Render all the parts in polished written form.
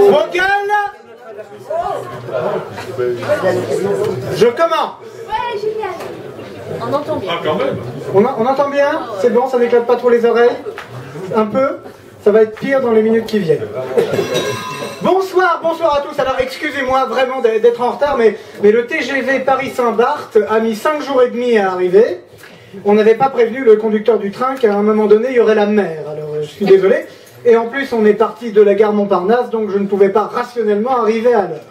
Vocal. Je commence. Ouais, génial. On entend bien. Ah, quand même. On entend bien? C'est bon, ça n'éclate pas trop les oreilles? Un peu? Ça va être pire dans les minutes qui viennent. Bonsoir, bonsoir à tous. Alors excusez-moi vraiment d'être en retard, mais le TGV Paris-Saint-Barth a mis 5 jours et demi à arriver. On n'avait pas prévenu le conducteur du train qu'à un moment donné, il y aurait la mer. Alors je suis désolé. Et en plus, on est parti de la gare Montparnasse, donc je ne pouvais pas rationnellement arriver à l'heure.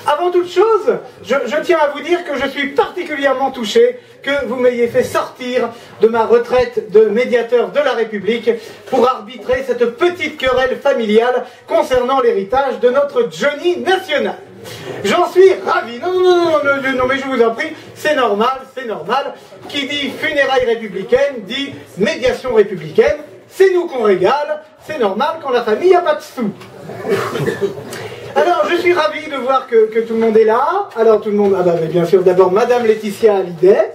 Avant toute chose, je tiens à vous dire que je suis particulièrement touché que vous m'ayez fait sortir de ma retraite de médiateur de la République pour arbitrer cette petite querelle familiale concernant l'héritage de notre Johnny national. J'en suis ravi. Non, mais je vous en prie, c'est normal, c'est normal. Qui dit funérailles républicaines dit médiation républicaine. C'est nous qu'on régale, c'est normal quand la famille n'a pas de sous. Alors, je suis ravi de voir que tout le monde est là. Alors, tout le monde... Ah bah, bien sûr, d'abord, Madame Laetitia Hallyday.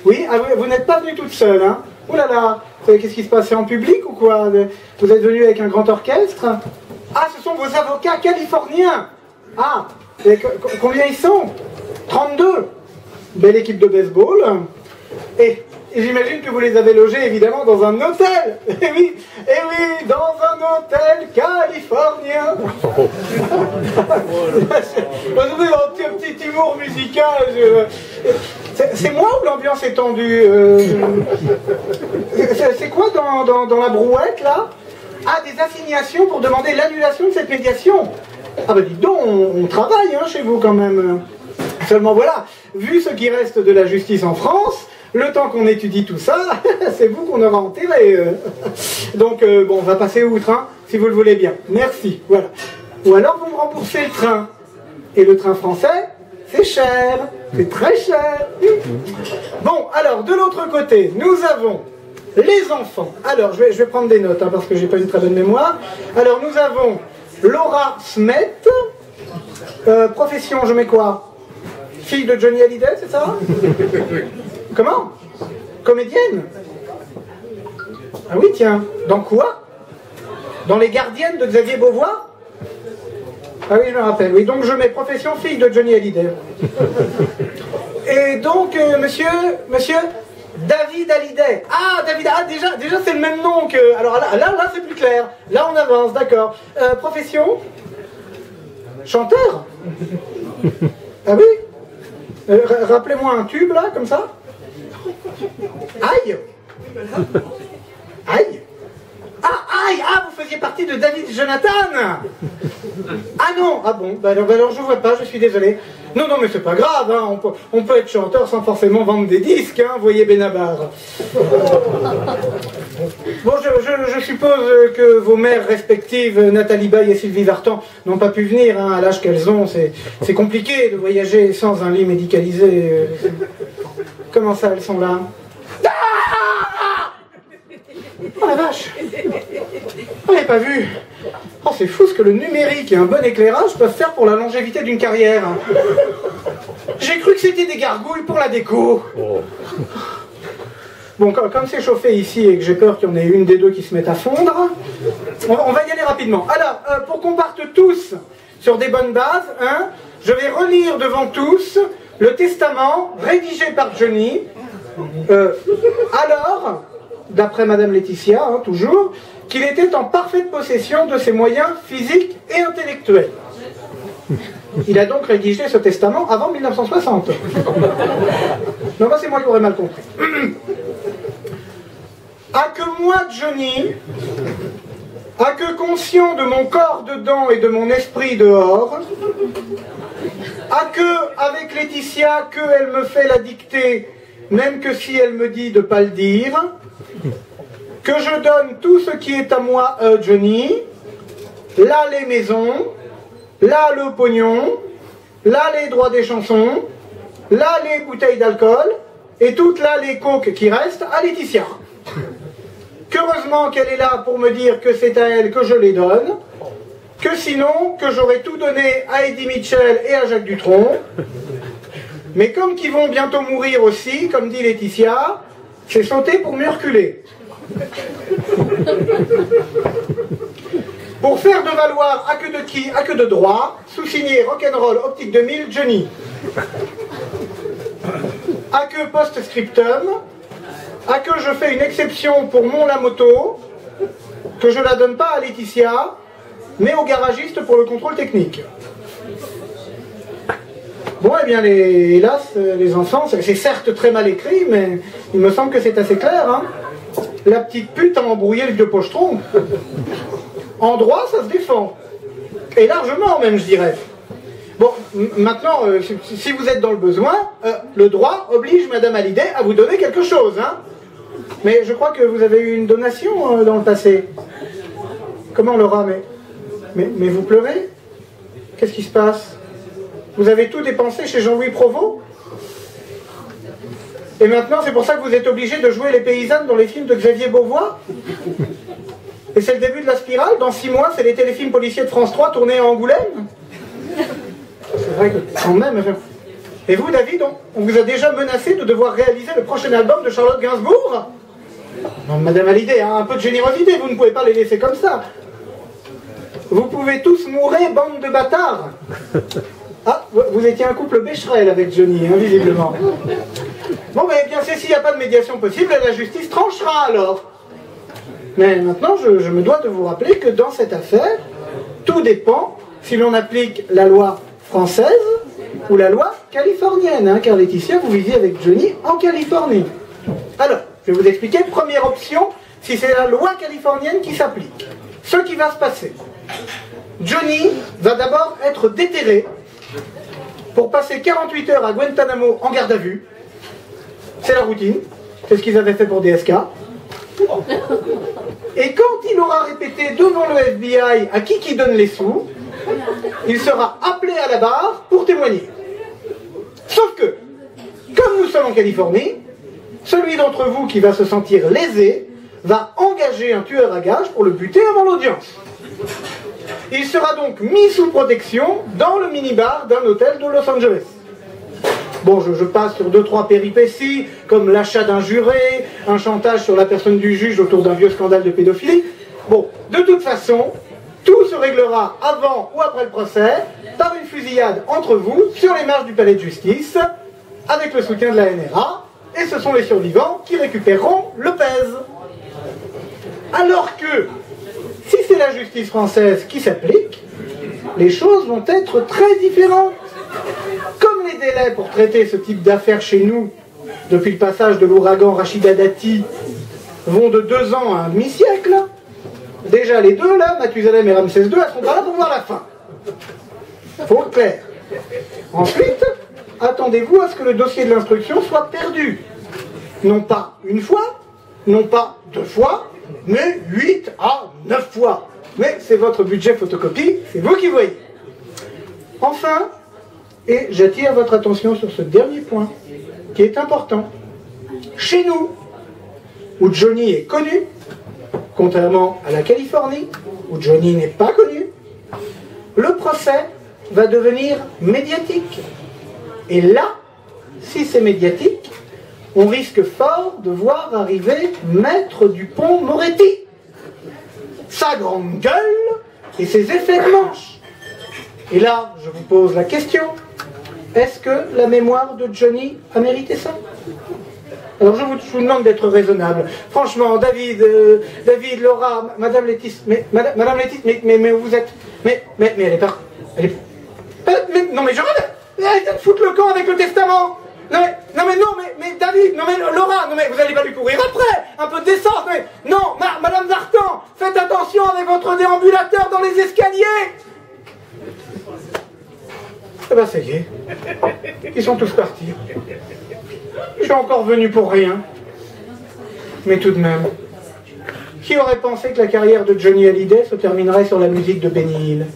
Oui, ah, vous n'êtes pas venue toute seule, hein? Ouh là là, qu'est-ce qui se passait en public ou quoi? Vous êtes venue avec un grand orchestre? Ah, ce sont vos avocats californiens. Ah, et combien ils sont? 32. Belle équipe de baseball. Et j'imagine que vous les avez logés évidemment dans un hôtel. Eh oui, dans un hôtel californien. Vous avez un petit humour musical. C'est moi ou l'ambiance est tendue? C'est quoi dans la brouette là? Ah, des assignations pour demander l'annulation de cette médiation. Ah bah dites donc, on travaille hein, chez vous quand même. Seulement voilà, vu ce qui reste de la justice en France, le temps qu'on étudie tout ça, c'est vous qu'on aura enterré. Donc bon, on va passer outre, hein, si vous le voulez bien. Merci, voilà. Ou alors vous me remboursez le train. Et le train français, c'est cher, c'est très cher. Bon, alors de l'autre côté, nous avons les enfants. Alors, je vais prendre des notes, hein, parce que j'ai pas une très bonne mémoire. Alors, nous avons Laura Smet. Profession, je mets quoi? Fille de Johnny Hallyday, c'est ça? Comment? Comédienne? Ah oui, tiens. Dans quoi? Dans Les Gardiennes de Xavier Beauvois? Ah oui, je me rappelle. Oui, donc je mets profession fille de Johnny Hallyday. Et donc, monsieur David Hallyday. Ah, David, ah, déjà c'est le même nom que... Alors là c'est plus clair. Là, on avance, d'accord. Profession? Chanteur? Ah oui? Rappelez-moi un tube, là, comme ça. Aïe! Aïe! Ah, aïe! Ah, vous faisiez partie de David Jonathan! Ah non! Ah bon, bah alors je vois pas, je suis désolé. Non, mais c'est pas grave, hein, on peut être chanteur sans forcément vendre des disques, hein, voyez Benabar. Bon, je suppose que vos mères respectives, Nathalie Baye et Sylvie Vartan, n'ont pas pu venir, hein, à l'âge qu'elles ont. C'est compliqué de voyager sans un lit médicalisé. Comment ça, elles sont là? Oh la vache! On n'avait pas vu. Oh, c'est fou ce que le numérique et un bon éclairage peuvent faire pour la longévité d'une carrière. J'ai cru que c'était des gargouilles pour la déco. Bon, comme c'est chauffé ici et que j'ai peur qu'il y en ait une des deux qui se mette à fondre, on va y aller rapidement. Alors, pour qu'on parte tous sur des bonnes bases, hein, je vais relire devant tous le testament rédigé par Johnny. Alors, d'après Madame Laetitia, hein, toujours, qu'il était en parfaite possession de ses moyens physiques et intellectuels. Il a donc rédigé ce testament avant 1960. Non, bah c'est moi qui aurais mal compris. À que moi, Johnny, à que conscient de mon corps dedans et de mon esprit dehors, à que, avec Laetitia, que elle me fait la dictée, même que si elle me dit de pas le dire, que je donne tout ce qui est à moi, Johnny, là les maisons, là le pognon, là les droits des chansons, là les bouteilles d'alcool, et toutes là les coques qui restent à Laetitia. Qu'heureusement qu'elle est là pour me dire que c'est à elle que je les donne, que sinon, que j'aurais tout donné à Eddie Mitchell et à Jacques Dutronc, mais comme qu'ils vont bientôt mourir aussi, comme dit Laetitia, c'est sauter pour mieux reculer. Pour faire de valoir à que de qui, à que de droit, sous-signé Rock'n'Roll Optique 2000, Johnny. À que post-scriptum, à que je fais une exception pour mon la moto, que je la donne pas à Laetitia, mais au garagiste pour le contrôle technique. Bon, eh bien, hélas, les enfants, c'est certes très mal écrit, mais il me semble que c'est assez clair, hein. La petite pute a embrouillé le vieux pochetron. En droit, ça se défend. Et largement, même, je dirais. Bon, maintenant, si vous êtes dans le besoin, le droit oblige Madame Hallyday à vous donner quelque chose, hein. Mais je crois que vous avez eu une donation dans le passé. Comment, Laura, mais vous pleurez? Qu'est-ce qui se passe? Vous avez tout dépensé chez Jean-Louis Provost? Et maintenant, c'est pour ça que vous êtes obligé de jouer les paysannes dans les films de Xavier Beauvois? Et c'est le début de la spirale? Dans 6 mois, c'est les téléfilms policiers de France 3 tournés à Angoulême? C'est vrai que, quand même... Et vous, David, on vous a déjà menacé de devoir réaliser le prochain album de Charlotte Gainsbourg? Non, Madame Hallyday, hein, un peu de générosité, vous ne pouvez pas les laisser comme ça. Vous pouvez tous mourir, bande de bâtards. Ah, vous étiez un couple Becherel avec Johnny, hein, visiblement. Bon, mais bien, s'il n'y a pas de médiation possible, la justice tranchera alors. Mais maintenant, je me dois de vous rappeler que dans cette affaire, tout dépend si l'on applique la loi française ou la loi californienne, hein, car Laetitia, vous viviez avec Johnny en Californie. Alors, je vais vous expliquer. Première option, si c'est la loi californienne qui s'applique. Ce qui va se passer. Johnny va d'abord être déterré pour passer 48 heures à Guantanamo en garde à vue. C'est la routine. C'est ce qu'ils avaient fait pour DSK. Et quand il aura répété devant le FBI à qui donne les sous, il sera appelé à la barre pour témoigner. Sauf que, comme nous sommes en Californie, celui d'entre vous qui va se sentir lésé va engager un tueur à gages pour le buter avant l'audience. Il sera donc mis sous protection dans le minibar d'un hôtel de Los Angeles. Bon, je passe sur 2-3 péripéties, comme l'achat d'un juré, un chantage sur la personne du juge autour d'un vieux scandale de pédophilie. Bon, de toute façon, tout se réglera avant ou après le procès par une fusillade entre vous sur les marches du palais de justice, avec le soutien de la NRA, et ce sont les survivants qui récupéreront le pèse. Alors que, si c'est la justice française qui s'applique, les choses vont être très différentes. Comme les délais pour traiter ce type d'affaires chez nous, depuis le passage de l'ouragan Rachida Dati, vont de 2 ans à un demi-siècle, déjà les deux là, Mathusalem et Ramsès II, elles seront pas là pour voir la fin. Faut être clair. Ensuite, attendez-vous à ce que le dossier de l'instruction soit perdu. Non pas une fois, non pas 2 fois, mais 8 à 9 fois. Mais c'est votre budget photocopie, c'est vous qui voyez. Enfin, et j'attire votre attention sur ce dernier point, qui est important. Chez nous, où Johnny est connu, contrairement à la Californie, où Johnny n'est pas connu, le procès va devenir médiatique. Et là, si c'est médiatique, on risque fort de voir arriver Maître Dupond-Moretti, sa grande gueule et ses effets de manche. Et là, je vous pose la question, est-ce que la mémoire de Johnny a mérité ça? Alors je vous demande d'être raisonnable. Franchement, David, Laura, Madame Laetitia, Madame Laetitia, mais vous êtes... Mais elle est pas... non mais je rêve. Arrêtez de foutre le camp avec le testament. Non mais David, non mais Laura, non mais vous allez pas lui courir après. Un peu de décence, mais non, Madame Zartan, faites attention avec votre déambulateur dans les escaliers. Eh ben ça y est, ils sont tous partis. Je suis encore venu pour rien. Mais tout de même, qui aurait pensé que la carrière de Johnny Hallyday se terminerait sur la musique de Benny Hill?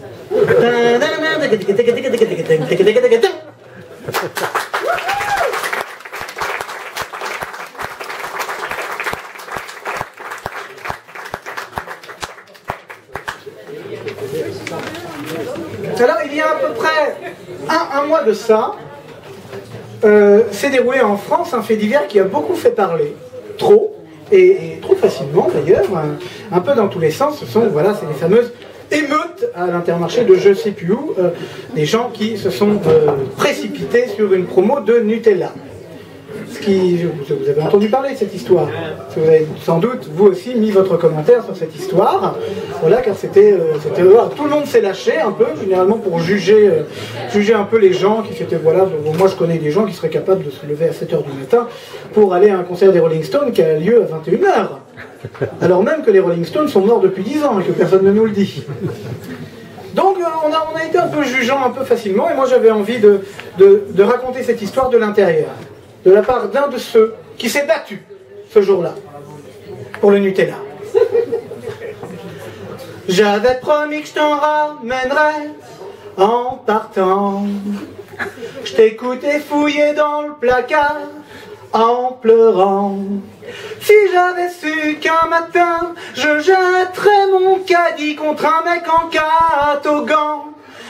Alors, il y a à peu près un mois de ça, s'est déroulé en France un fait divers qui a beaucoup fait parler, trop, et trop facilement d'ailleurs, un peu dans tous les sens. Voilà, c'est les fameuses émeutes à l'Intermarché de je sais plus où, des gens qui se sont précipités sur une promo de Nutella. Vous avez entendu parler de cette histoire. Vous avez sans doute, vous aussi, mis votre commentaire sur cette histoire. Voilà, car c'était tout le monde s'est lâché un peu, généralement pour juger un peu les gens qui s'étaient, voilà, moi je connais des gens qui seraient capables de se lever à 7h du matin pour aller à un concert des Rolling Stones qui a lieu à 21h. Alors même que les Rolling Stones sont morts depuis 10 ans et que personne ne nous le dit. Donc on a été un peu jugeant un peu facilement, et moi j'avais envie de raconter cette histoire de l'intérieur, de la part d'un de ceux qui s'est battu ce jour-là pour le Nutella. J'avais promis que je t'en ramènerais en partant. Je t'écoutais fouiller dans le placard en pleurant. Si j'avais su qu'un matin je jetterais mon caddie contre un mec en catogan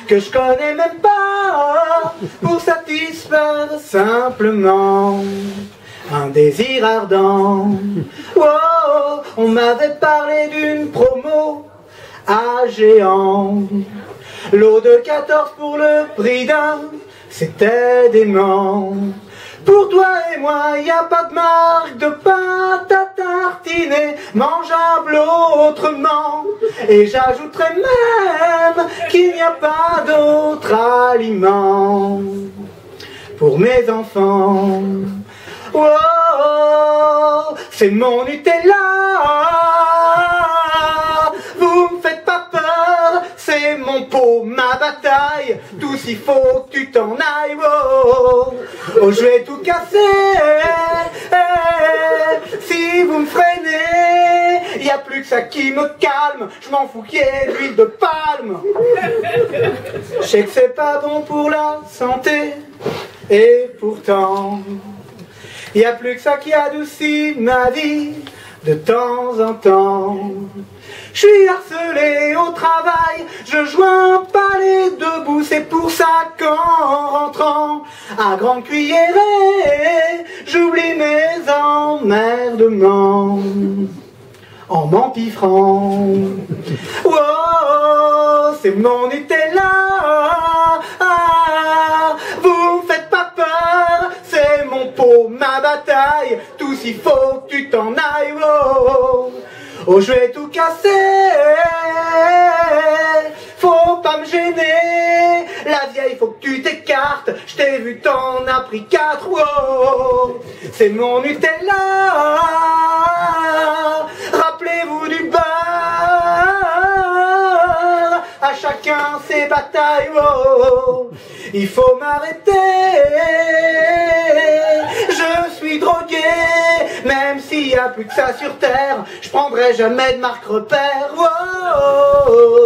que je connais même pas, pour satisfaire simplement un désir ardent. Oh, on m'avait parlé d'une promo à géant, lot de 14 pour le prix d'un, c'était dément. Pour toi et moi, y a pas de marque de pâte à tartiner, mangeable autrement. Et j'ajouterais même qu'il n'y a pas d'autre aliment pour mes enfants. Oh, c'est mon Nutella. Vous me faites pas peur, c'est mon pot, ma bataille. Tout s'il faut que tu t'en ailles. Oh, oh, je vais tout casser. Si vous me freinez, y a plus que ça qui me calme. Je m'en fous qu'il y ait de l'huile de palme. Je sais que c'est pas bon pour la santé, et pourtant y a plus que ça qui adoucit ma vie de temps en temps. Je suis harcelé au travail, je joins pas les deux bouts, c'est pour ça qu'en rentrant à grande cuillerée, j'oublie mes emmerdements en m'empiffrant. Oh, c'est mon Nutella. Vous me faites pas peur, c'est mon pot, ma bataille. Tout s'il faut que tu t'en ailles. Oh, oh, je vais tout casser. Faut pas me gêner. La vieille, faut que tu t'écartes. Je t'ai vu, t'en as pris 4. Oh, c'est mon Nutella. Rappelez-vous du beurre. À chacun ses batailles. Oh, il faut m'arrêter. Je suis drogué, même s'il n'y a plus que ça sur terre. Je prendrai jamais de marque repère. Oh,